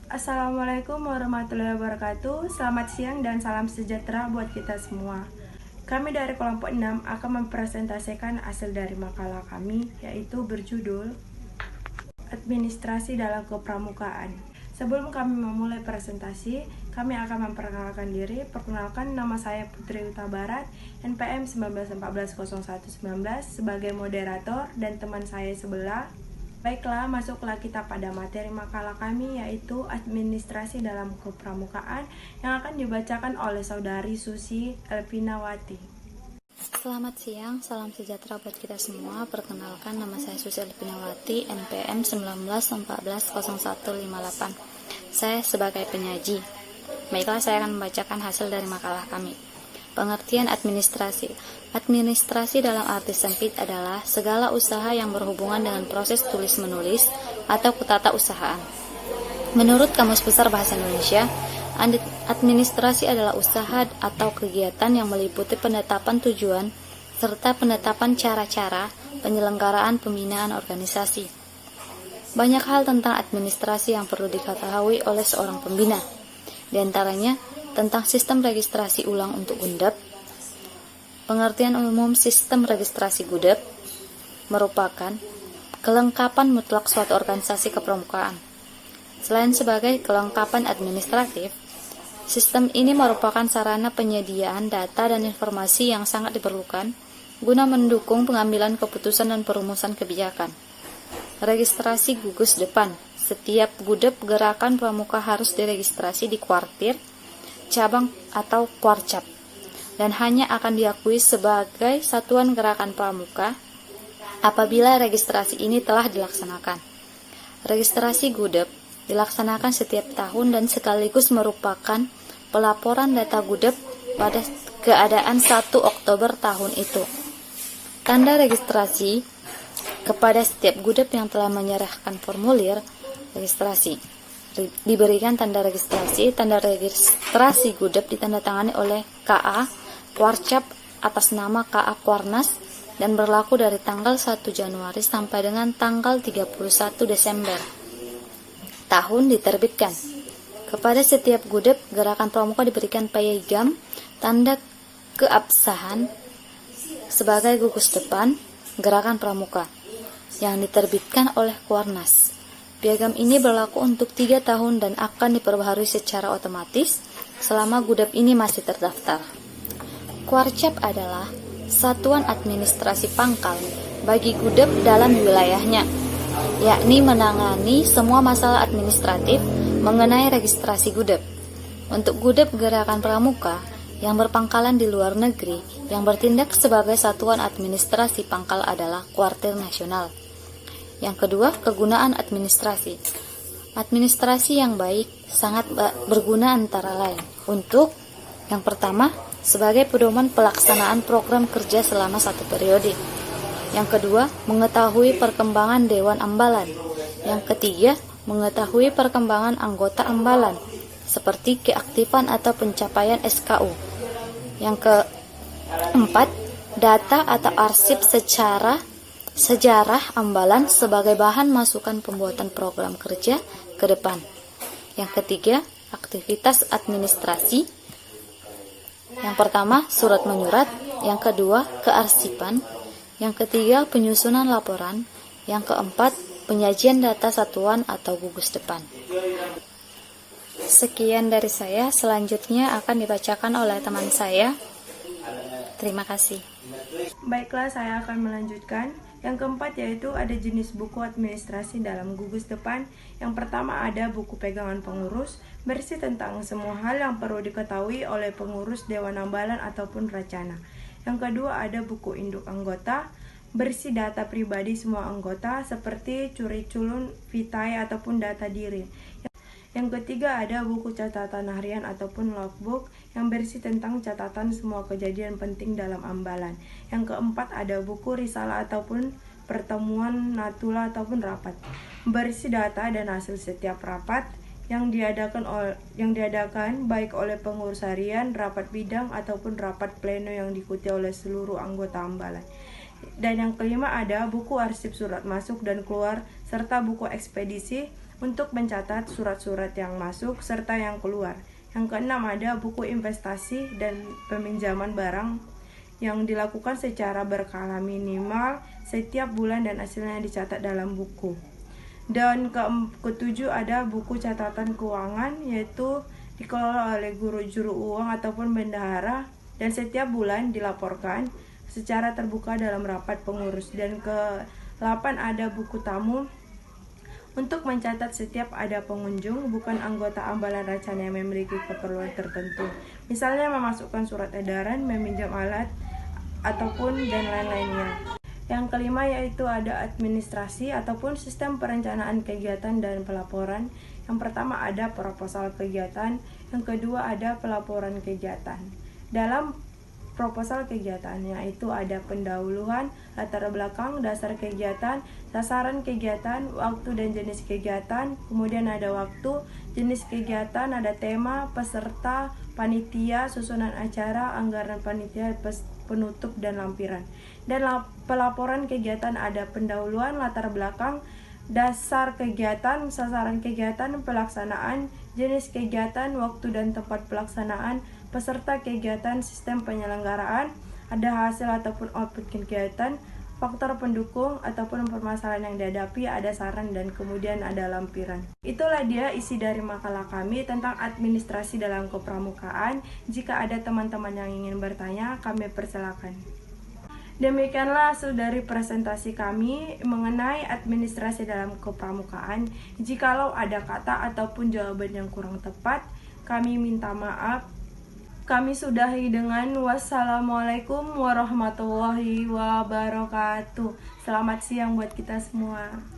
Assalamualaikum warahmatullahi wabarakatuh. Selamat siang dan salam sejahtera buat kita semua. Kami dari kelompok 6 akan mempresentasikan hasil dari makalah kami, yaitu berjudul Administrasi dalam Kepramukaan. Sebelum kami memulai presentasi, kami akan memperkenalkan diri. Perkenalkan, nama saya Putri Utabarat, NPM 19140119 sebagai moderator, dan teman saya sebelah. Baiklah, masuklah kita pada materi makalah kami, yaitu Administrasi dalam Kepramukaan, yang akan dibacakan oleh Saudari Susi Elvinawati. Selamat siang, salam sejahtera buat kita semua. Perkenalkan, nama saya Susi Elvinawati, NPM 19140158. Saya sebagai penyaji. Baiklah, saya akan membacakan hasil dari makalah kami. Pengertian administrasi. Administrasi dalam arti sempit adalah segala usaha yang berhubungan dengan proses tulis-menulis atau ketata-usahaan. Menurut Kamus Besar Bahasa Indonesia, administrasi adalah usaha atau kegiatan yang meliputi penetapan tujuan serta penetapan cara-cara penyelenggaraan pembinaan organisasi. Banyak hal tentang administrasi yang perlu diketahui oleh seorang pembina. Di antaranya, tentang sistem registrasi ulang untuk GUNDEP. Pengertian umum sistem registrasi GUNDEP merupakan kelengkapan mutlak suatu organisasi kepramukaan. Selain sebagai kelengkapan administratif, sistem ini merupakan sarana penyediaan data dan informasi yang sangat diperlukan guna mendukung pengambilan keputusan dan perumusan kebijakan. Registrasi gugus depan. Setiap GUDEP gerakan pramuka harus diregistrasi di kuartir, cabang atau kuarcap, dan hanya akan diakui sebagai satuan gerakan pramuka apabila registrasi ini telah dilaksanakan. Registrasi GUDEP dilaksanakan setiap tahun dan sekaligus merupakan pelaporan data GUDEP pada keadaan 1 Oktober tahun itu. Tanda registrasi kepada setiap GUDEP yang telah menyerahkan formulir registrasi. Diberikan tanda registrasi GUDEP ditandatangani oleh KA Kuarcap atas nama KA Kuarnas dan berlaku dari tanggal 1 Januari sampai dengan tanggal 31 Desember. Tahun diterbitkan. Kepada setiap GUDEP, gerakan pramuka diberikan piagam tanda keabsahan sebagai gugus depan gerakan pramuka yang diterbitkan oleh Kuarnas. Piagam ini berlaku untuk 3 tahun dan akan diperbaharui secara otomatis selama GUDEP ini masih terdaftar. Kuarcap adalah satuan administrasi pangkal bagi GUDEP dalam wilayahnya, yakni menangani semua masalah administratif mengenai registrasi GUDEP. Untuk GUDEP gerakan pramuka yang berpangkalan di luar negeri yang bertindak sebagai satuan administrasi pangkal adalah Kuartir Nasional. Yang kedua, kegunaan administrasi. Administrasi yang baik sangat berguna antara lain untuk yang pertama, sebagai pedoman pelaksanaan program kerja selama 1 periode. Yang kedua, mengetahui perkembangan Dewan Ambalan. Yang ketiga, mengetahui perkembangan anggota ambalan, seperti keaktifan atau pencapaian SKU. Yang keempat, data atau arsip sejarah ambalan sebagai bahan masukan pembuatan program kerja ke depan. Yang ketiga, aktivitas administrasi. Yang pertama, surat menyurat. Yang kedua, kearsipan. Yang ketiga, penyusunan laporan. Yang keempat, penyajian data satuan atau gugus depan. Sekian dari saya, selanjutnya akan dibacakan oleh teman saya. Terima kasih. Baiklah, saya akan melanjutkan. Yang keempat yaitu ada jenis buku administrasi dalam gugus depan. Yang pertama ada buku pegangan pengurus, berisi tentang semua hal yang perlu diketahui oleh pengurus Dewan Ambalan ataupun Racana. Yang kedua ada buku induk anggota, berisi data pribadi semua anggota seperti curi-culun, vitae ataupun data diri. Yang ketiga ada buku catatan harian ataupun logbook yang berisi tentang catatan semua kejadian penting dalam ambalan. Yang keempat ada buku risalah ataupun pertemuan natula ataupun rapat, berisi data dan hasil setiap rapat yang diadakan baik oleh pengurus harian, rapat bidang ataupun rapat pleno yang diikuti oleh seluruh anggota ambalan. Dan yang kelima ada buku arsip surat masuk dan keluar serta buku ekspedisi untuk mencatat surat-surat yang masuk serta yang keluar. Yang keenam ada buku investasi dan peminjaman barang yang dilakukan secara berkala minimal setiap bulan dan hasilnya dicatat dalam buku. Dan ketujuh ada buku catatan keuangan, yaitu dikelola oleh guru juru uang ataupun bendahara dan setiap bulan dilaporkan secara terbuka dalam rapat pengurus. Dan ke-8 ada buku tamu untuk mencatat setiap ada pengunjung, bukan anggota ambalan rencana yang memiliki keperluan tertentu. Misalnya memasukkan surat edaran, meminjam alat, ataupun dan lain-lainnya. Yang kelima yaitu ada administrasi ataupun sistem perencanaan kegiatan dan pelaporan. Yang pertama ada proposal kegiatan, yang kedua ada pelaporan kegiatan. Dalam proposal kegiatannya itu ada pendahuluan, latar belakang, dasar kegiatan, sasaran kegiatan, waktu dan jenis kegiatan, kemudian ada waktu, jenis kegiatan, ada tema, peserta, panitia, susunan acara, anggaran panitia, penutup dan lampiran. Dan pelaporan kegiatan ada pendahuluan, latar belakang, dasar kegiatan, sasaran kegiatan, pelaksanaan, jenis kegiatan, waktu dan tempat pelaksanaan, peserta kegiatan, sistem penyelenggaraan, ada hasil ataupun output kegiatan, faktor pendukung ataupun permasalahan yang dihadapi, ada saran, dan kemudian ada lampiran. Itulah dia isi dari makalah kami tentang administrasi dalam kepramukaan. Jika ada teman-teman yang ingin bertanya, kami persilakan. Demikianlah hasil dari presentasi kami mengenai administrasi dalam kepramukaan. Jikalau ada kata ataupun jawaban yang kurang tepat, kami minta maaf. Kami sudahi dengan wassalamualaikum warahmatullahi wabarakatuh. Selamat siang buat kita semua.